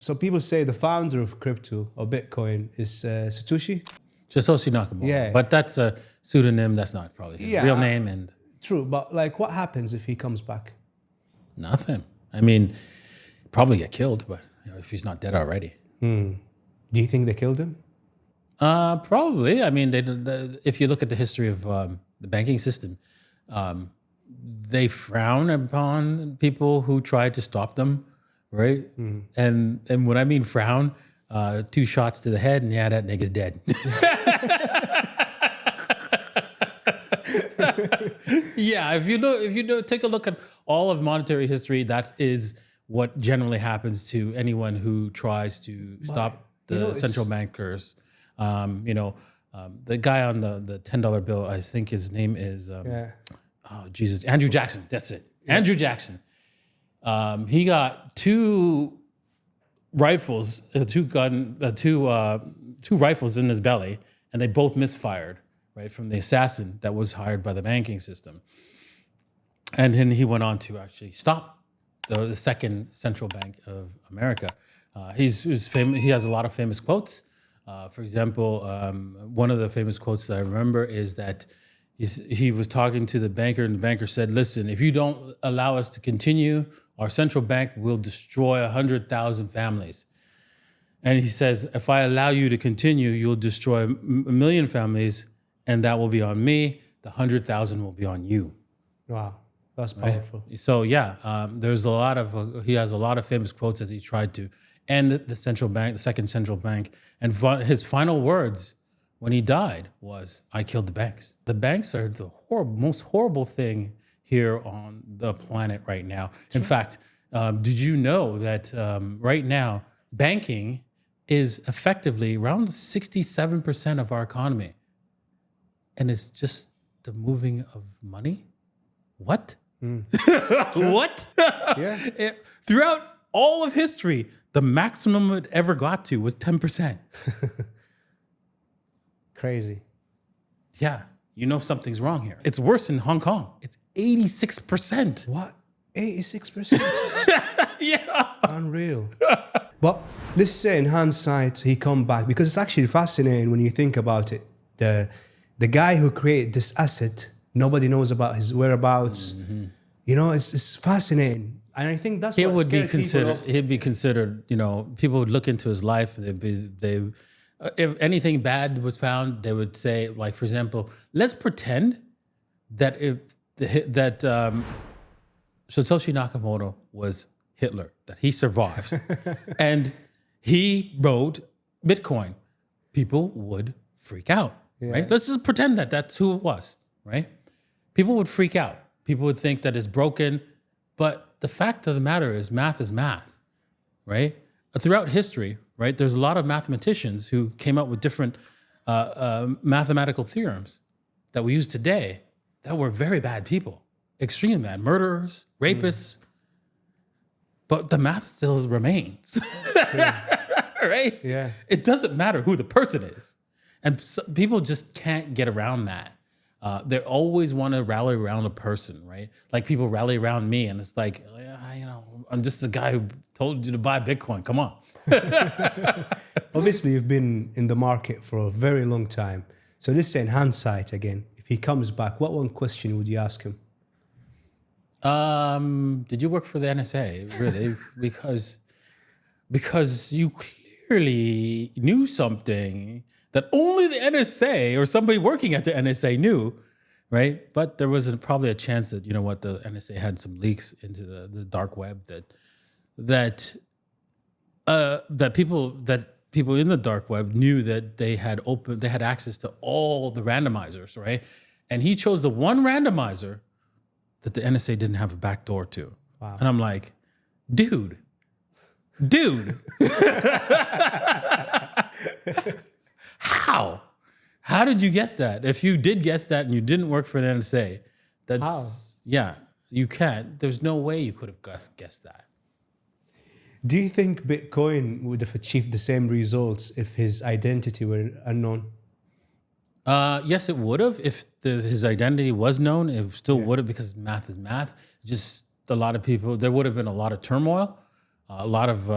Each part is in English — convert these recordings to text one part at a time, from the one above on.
So people say the founder of crypto or Bitcoin is Satoshi Nakamoto. Yeah. But that's a pseudonym. That's not probably his real name. And true, but like, what happens if he comes back? nothing. I mean, probably get killed, but if he's not dead already. Do you think they killed him? Probably. I mean, if you look at the history of the banking system, they frown upon people who try to stop them, right? And when I mean frown, 2 shots to the head, and that nigga's dead. Yeah, if you take a look at all of monetary history, that is what generally happens to anyone who tries to stop the central bankers. The guy on the $10 bill, I think his name is Andrew Jackson. That's it, Andrew Jackson. He got 2 rifles, two rifles in his belly, and they both misfired, right, from the assassin that was hired by the banking system. And then he went on to actually stop the second central bank of America. He's famous. He has a lot of famous quotes. For example, one of the famous quotes that I remember is that he was talking to the banker, and the banker said, "Listen, if you don't allow us to continue, our central bank will destroy 100,000 families." And he says, "If I allow you to continue, you'll destroy 1,000,000 families, and that will be on me. The 100,000 will be on you." Wow, that's powerful. Right? So there's a lot of he has a lot of famous quotes as he tried to end the central bank, the second central bank, and his final words when he died was, "I killed the banks." The banks are the most horrible thing here on the planet right now. In fact, did you know that right now banking is effectively around 67% of our economy, and it's just the moving of money? What? What? Yeah. Throughout all of history, the maximum it ever got to was 10%. Crazy. Yeah, something's wrong here. It's worse in Hong Kong. It's 86%. What? 86%? Yeah. Unreal. But let's say in hindsight, he come back, because it's actually fascinating when you think about it. The guy who created this asset, nobody knows about his whereabouts. It's fascinating. And I think that's what He'd be considered, people would look into his life. If anything bad was found, they would say, like, for example, let's pretend that Satoshi Nakamoto was Hitler, that he survived, and he wrote Bitcoin. People would freak out, right? Let's just pretend that that's who it was, right? People would freak out. People would think that it's broken, but the fact of the matter is math, right? Throughout history, right, there's a lot of mathematicians who came up with different mathematical theorems that we use today that were very bad people, extremely bad, murderers, rapists, but the math still remains, right? Yeah. It doesn't matter who the person is. And so people just can't get around that. They always want to rally around a person, right? Like people rally around me, and it's like, I'm just the guy who told you to buy Bitcoin. Come on. Obviously, you've been in the market for a very long time. So let's say in hindsight again, if he comes back, what one question would you ask him? Did you work for the NSA, really? because you clearly knew something that only the NSA or somebody working at the NSA knew, right? But there was probably a chance that, the NSA had some leaks into the dark web that people in the dark web knew that they had access to all the randomizers, right? And he chose the one randomizer that the NSA didn't have a back door to. Wow. And I'm like, dude. How did you guess that? If you did guess that and you didn't work for the NSA, you can't. There's no way you could have guessed that. Do you think Bitcoin would have achieved the same results if his identity were unknown? Yes, it would have. If his identity was known, it still would have, because math is math. Just a lot of people, there would have been a lot of turmoil. a lot of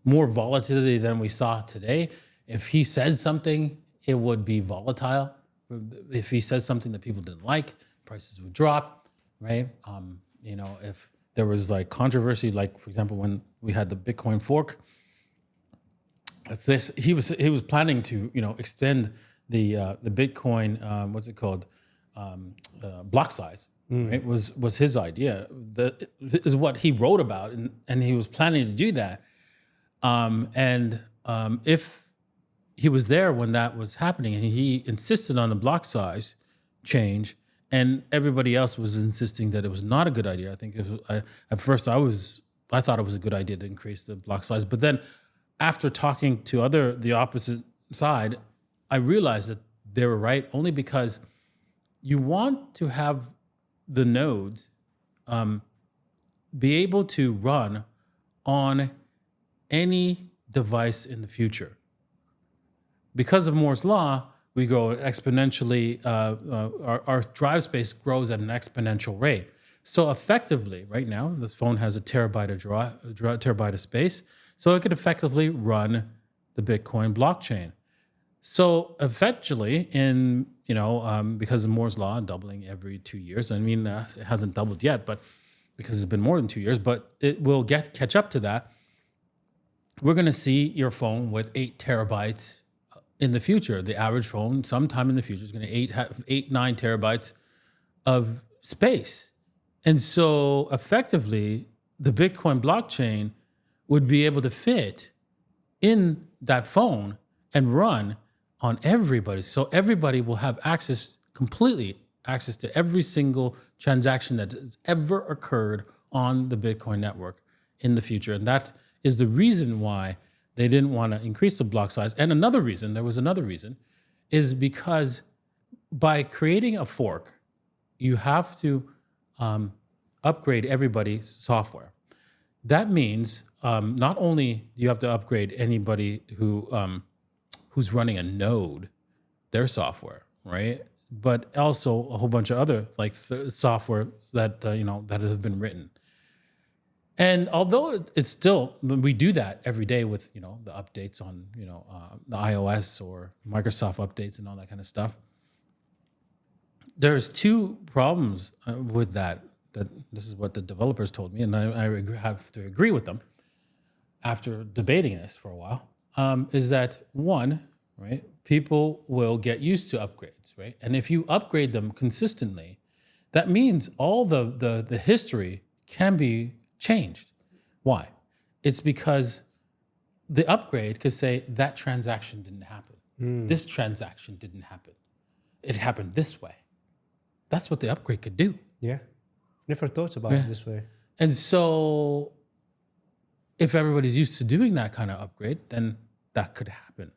more volatility than we saw today. If he says something, it would be volatile. If he says something that people didn't like, prices would drop, right? If there was like controversy, like for example, when we had the Bitcoin fork, he was planning to extend the Bitcoin block size. Right, was his idea. That is what he wrote about, and he was planning to do that. If he was there when that was happening, and he insisted on the block size change, and everybody else was insisting that it was not a good idea. I think at first I thought it was a good idea to increase the block size, but then after talking to the opposite side, I realized that they were right, only because you want to have the nodes be able to run on any device in the future. Because of Moore's law, we grow exponentially, our drive space grows at an exponential rate. So effectively, right now, this phone has a terabyte of space, so it could effectively run the Bitcoin blockchain. So eventually, because of Moore's law, doubling every 2 years. I mean, it hasn't doubled yet, but because it's been more than 2 years, but it will catch up to that. We're going to see your phone with 8 terabytes in the future. The average phone, sometime in the future, is going to have 9 terabytes of space. And so effectively, the Bitcoin blockchain would be able to fit in that phone and run on everybody. So everybody will have complete access to every single transaction that has ever occurred on the Bitcoin network in the future. And that is the reason why they didn't want to increase the block size. And there was another reason, is because by creating a fork, you have to upgrade everybody's software. That means not only do you have to upgrade anybody who's running a node, their software, right? But also a whole bunch of other software that that have been written. And although it's still, we do that every day with the updates on the iOS or Microsoft updates and all that kind of stuff. There's 2 problems with that. That this is what the developers told me, and I have to agree with them after debating this for a while. Is that one, right? People will get used to upgrades, right? And if you upgrade them consistently, that means all the history can be changed. Why? It's because the upgrade could say that transaction didn't happen. This transaction didn't happen. It happened this way. That's what the upgrade could do. Yeah. Never thought about it this way. And so if everybody's used to doing that kind of upgrade, then that could happen.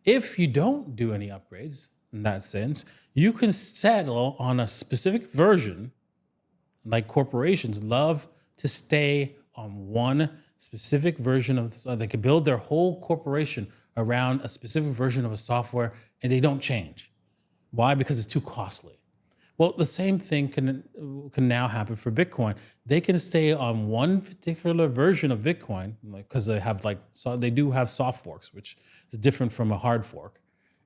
If you don't do any upgrades in that sense, you can settle on a specific version, like corporations love to stay on one specific version of they could build their whole corporation around a specific version of a software and they don't change. Why? Because it's too costly. Well, the same thing can now happen for Bitcoin. They can stay on one particular version of Bitcoin, because they do have soft forks, which is different from a hard fork,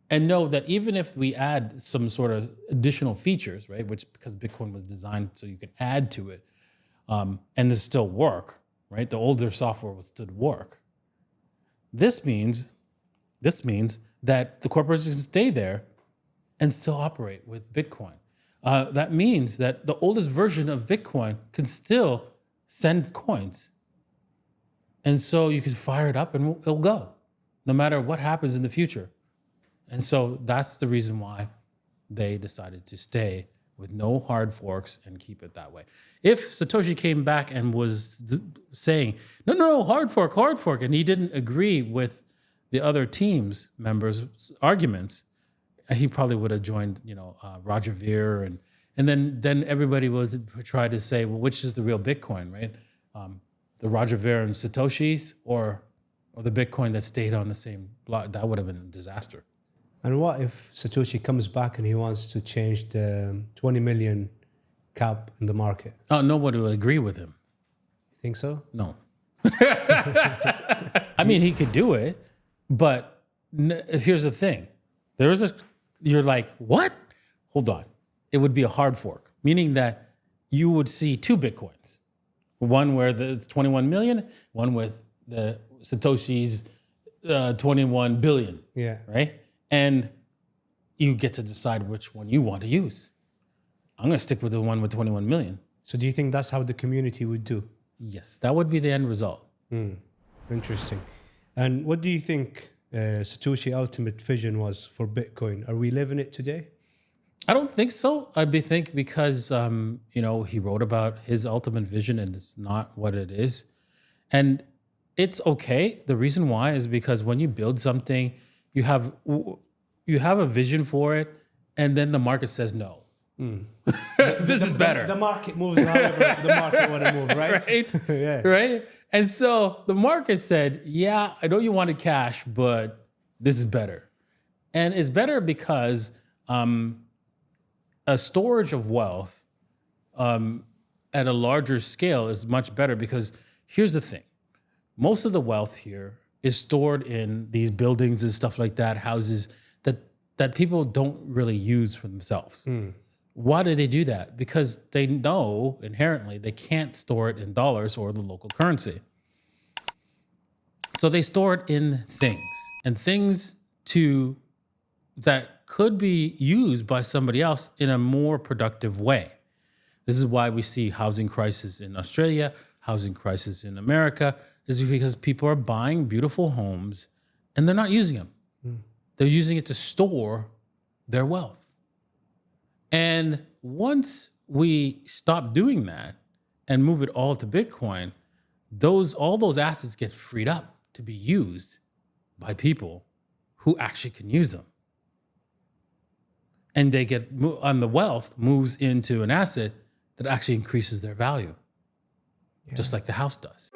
and know that even if we add some sort of additional features, right, because Bitcoin was designed so you can add to it, and this still work, right? The older software will still work. This means that the corporations can stay there and still operate with Bitcoin. That means that the oldest version of Bitcoin can still send coins. And so you can fire it up and it'll go, no matter what happens in the future. And so that's the reason why they decided to stay with no hard forks and keep it that way. If Satoshi came back and was saying, no, hard fork, and he didn't agree with the other team's members' arguments, he probably would have joined, Roger Ver, and then everybody would try to say, well, which is the real Bitcoin, right? The Roger Ver and Satoshi's, or the Bitcoin that stayed on the same block. That would have been a disaster. And what if Satoshi comes back and he wants to change the 20 million cap in the market? Oh, nobody would agree with him. You think so? No. I mean, he could do it, but here's the thing. You're like, what? Hold on. It would be a hard fork, meaning that you would see two Bitcoins. One where it's 21 million, one with the Satoshi's 21 billion. Yeah. Right? And you get to decide which one you want to use. I'm going to stick with the one with 21 million. So do you think that's how the community would do? Yes, that would be the end result. Interesting. And what do you think Satoshi's ultimate vision was for Bitcoin? Are we living it today? I don't think so. I think because, he wrote about his ultimate vision and it's not what it is. And it's okay. The reason why is because when you build something, you have a vision for it, and then the market says no. This is better. The market moves however the market want to move, right? Right? Yeah. Right? And so the market said, yeah, I know you wanted cash, but this is better. And it's better because a storage of wealth at a larger scale is much better because here's the thing. Most of the wealth here is stored in these buildings and stuff like that, houses that people don't really use for themselves. Why do they do that? Because they know inherently they can't store it in dollars or the local currency. So they store it in things, and things that could be used by somebody else in a more productive way. This is why we see housing crisis in Australia, housing crisis in America, is because people are buying beautiful homes and they're not using them. They're using it to store their wealth. And once we stop doing that and move it all to Bitcoin, all those assets get freed up to be used by people who actually can use them. And the wealth moves into an asset that actually increases their value, just like the house does.